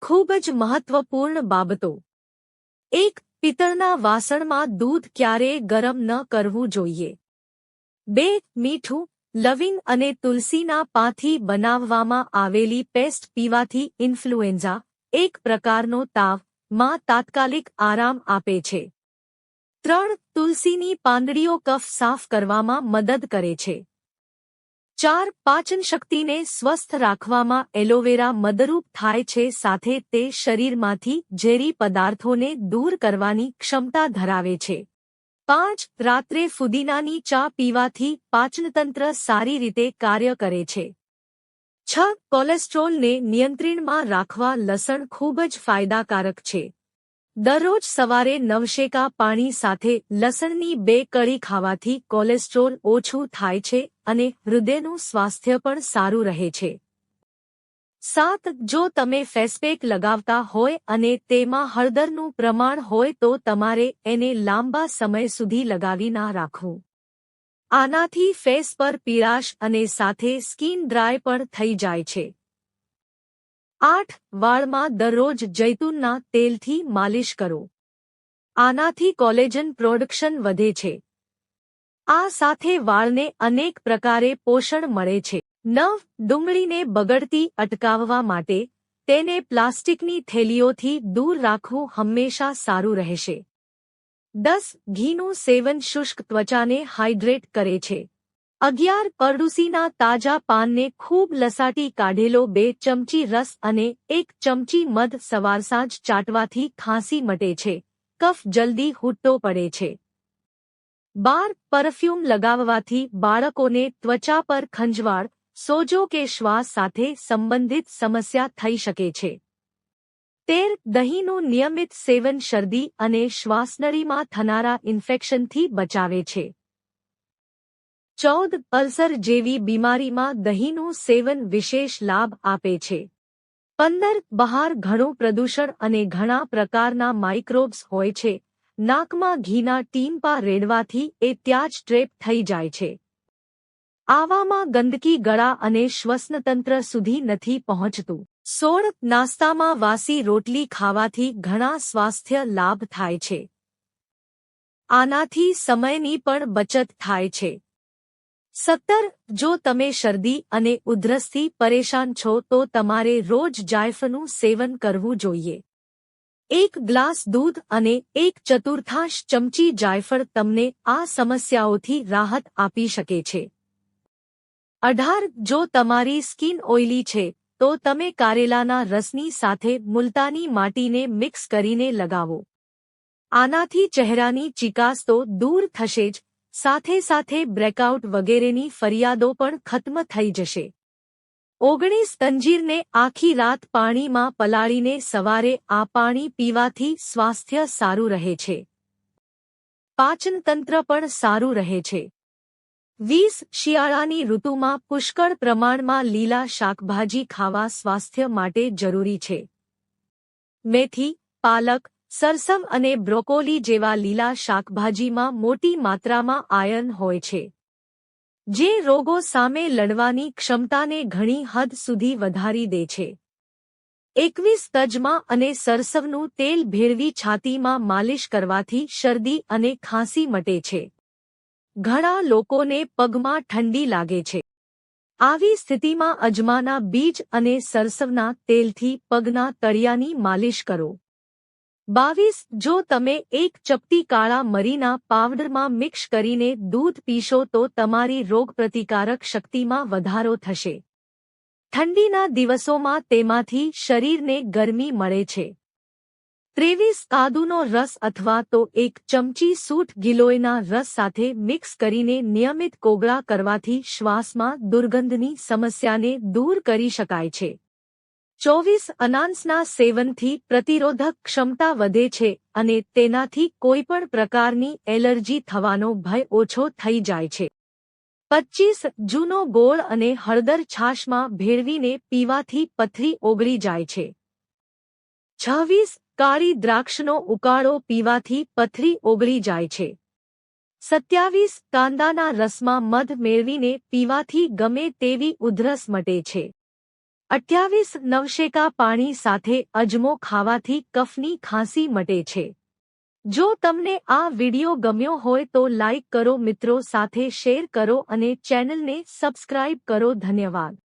ખૂબ જ મહત્વપૂર્ણ બાબતો. 1. પિત્તળના વાસણમાં દૂધ ક્યારેય ગરમ ન કરવું જોઈએ. 2. મીઠું, લવિંગ અને તુલસીના પાનથી બનાવવામાં આવેલી પેસ્ટ પીવાથી ઇન્ફ્લુએન્ઝા, એક પ્રકારનો તાવ, માં તાત્કાલિક આરામ આપે છે. 3. તુલસીની પાંદડીઓ કફ સાફ કરવામાં મદદ કરે છે. 4. પાચનશક્તિને સ્વસ્થ રાખવામાં એલોવેરા મદદરૂપ થાય છે, સાથે તે શરીરમાંથી ઝેરી પદાર્થોને દૂર કરવાની ક્ષમતા ધરાવે છે. 5. રાત્રે ફુદીનાની ચા પીવાથી પાચનતંત્ર સારી રીતે કાર્ય કરે છે. 6. કોલેસ્ટ્રોલને નિયંત્રણમાં રાખવા લસણ ખૂબ જ ફાયદાકારક છે. દરરોજ સવારે નવશેકા પાણી સાથે લસણની 2 કળી ખાવાથી કોલેસ્ટ્રોલ ઓછું થાય છે અને હૃદયનું સ્વાસ્થ્ય પણ સારું રહે છે. 7. જો તમે ફેસપેક લગાવતા હોય અને તેમાં હળદરનું પ્રમાણ હોય તો તમારે એને લાંબા સમય સુધી લગાવી ના રાખવું. આનાથી ફેસ પર પીળાશ અને સાથે સ્કિન ડ્રાય પણ થઈ જાય છે. 8. વાળમાં દરરોજ જૈતુનના તેલથી માલિશ કરો. આનાથી કોલેજન પ્રોડક્શન વધે છે. આ સાથે વાળને અનેક પ્રકારે પોષણ મળે છે. 9. ડુંગળીને બગડતી અટકાવવા માટે તેને પ્લાસ્ટિકની થેલીઓથી દૂર રાખવું હંમેશા સારું રહેશે. 10. ઘીનું સેવન શુષ્ક ત્વચાને હાઇડ્રેટ કરે છે. 11. અરડુસીના તાજા પાનને ખૂબ લસાટી કાઢેલો 2 ચમચી રસ અને 1 ચમચી મધ સવાર સાંજ ચાટવાથી ખાંસી મટે છે, કફ જલ્દી હૂટતો પડે છે. 12. પરફ્યુમ લગાવવાથી બાળકોને ત્વચા પર ખંજવાળ, સોજો કે શ્વાસ સાથે સંબંધિત સમસ્યા થઈ શકે છે. 13. દહીંનું નિયમિત સેવન શરદી અને શ્વાસનળીમાં થનારા ઇન્ફેક્શનથી બચાવે છે. 14. અલ્સર જેવી બીમારીમાં દહીંનું સેવન વિશેષ લાભ આપે છે. 15. બહાર ઘણું પ્રદૂષણ અને ઘણા પ્રકારના માઇક્રોબ્સ હોય છે. નાકમાં ઘીના ટીમ્પા રેડવાથી એ ત્યાં જ ટ્રેપ થઈ જાય છે. આવામાં ગંદકી ગળા અને શ્વસનતંત્ર સુધી નથી પહોંચતું. 16. નાસ્તામાં વાસી રોટલી ખાવાથી ઘણા સ્વાસ્થ્ય લાભ થાય છે. આનાથી સમયની પણ બચત થાય છે. 17. જો તમે શરદી અને ઉધરસથી પરેશાન છો તો તમારે રોજ જાયફળનું સેવન કરવું જોઈએ. 1 ગ્લાસ દૂધ અને 1/4 ચમચી જાયફળ તમને આ સમસ્યાઓથી રાહત આપી શકે છે. 18. જો તમારી સ્કિન ઓઇલી છે તો તમે કારેલાના રસની સાથે મુલતાની માટીને મિક્સ કરીને લગાવો. આનાથી ચહેરાની ચીકાશ તો દૂર થશે જ, સાથે સાથે બ્રેકઆઉટ વગેરેની ફરિયાદો પણ ખત્મ થઈ જશે. 19. અંજીરને આખી રાત પાણીમાં પલાળીને સવારે આ પાણી પીવાથી સ્વાસ્થ્ય સારું રહે છે. પાચનતંત્ર પણ સારું રહે છે. 20. શિયાળાની ઋતુમાં પુષ્કળ પ્રમાણમાં લીલા શાકભાજી ખાવા સ્વાસ્થ્ય માટે જરૂરી છે. મેથી, પાલક, સરસમ અને બ્રોકોલી જેવા લીલા શાકભાજીમાં મોટી માત્રામાં આયર્ન હોય છે, જે રોગો સામે લડવાની ક્ષમતાને ઘણી હદ સુધી વધારી દે છે. 21. તજમાં અને સરસવનું તેલ ભેળવી છાતીમાં માલિશ કરવાથી શરદી અને ખાંસી મટે છે. ઘણા લોકોને પગમાં ઠંડી લાગે છે. આવી સ્થિતિમાં અજમાના બીજ અને સરસવના તેલથી પગના તળિયાની માલિશ કરો. 22. જો તમે 1 ચપટી કાળા મરીના પાવડરમાં મિક્સ કરીને દૂધ પીશો તો તમારી રોગપ્રતિકારક શક્તિમાં વધારો થશે. ઠંડીના દિવસોમાં તેમાંથી શરીરને ગરમી મળે છે. 23. આદુનો રસ અથવા તો 1 ચમચી સૂંઠ ગિલોયના રસ સાથે મિક્સ કરીને નિયમિત કોગળા કરવાથી શ્વાસમાં દુર્ગંધની સમસ્યાને દૂર કરી શકાય છે. 24. અનાનસના સેવનથી પ્રતિરોધક ક્ષમતા વધે છે અને તેનાથી કોઈપણ પ્રકારની એલર્જી થવાનો ભય ઓછો થઈ જાય છે. 25. જૂનો ગોળ અને હળદર છાશમાં ભેળવીને પીવાથી પથરી ઓગળી જાય છે. 26. કાળી દ્રાક્ષનો ઉકાળો પીવાથી પથરી ઓગળી જાય છે. 27. કાંદાના રસમાં મધ મેળવીને પીવાથી ગમે તેવી ઉધરસ મટે છે. 28 નવશેકા પાણી સાથે અજમો ખાવાથી કફની ખાંસી મટે છે। જો તમને આ વિડિયો ગમ્યો હોય તો લાઈક કરો, મિત્રો સાથે શેર કરો અને ચેનલને સબસ્ક્રાઇબ કરો। ધન્યવાદ।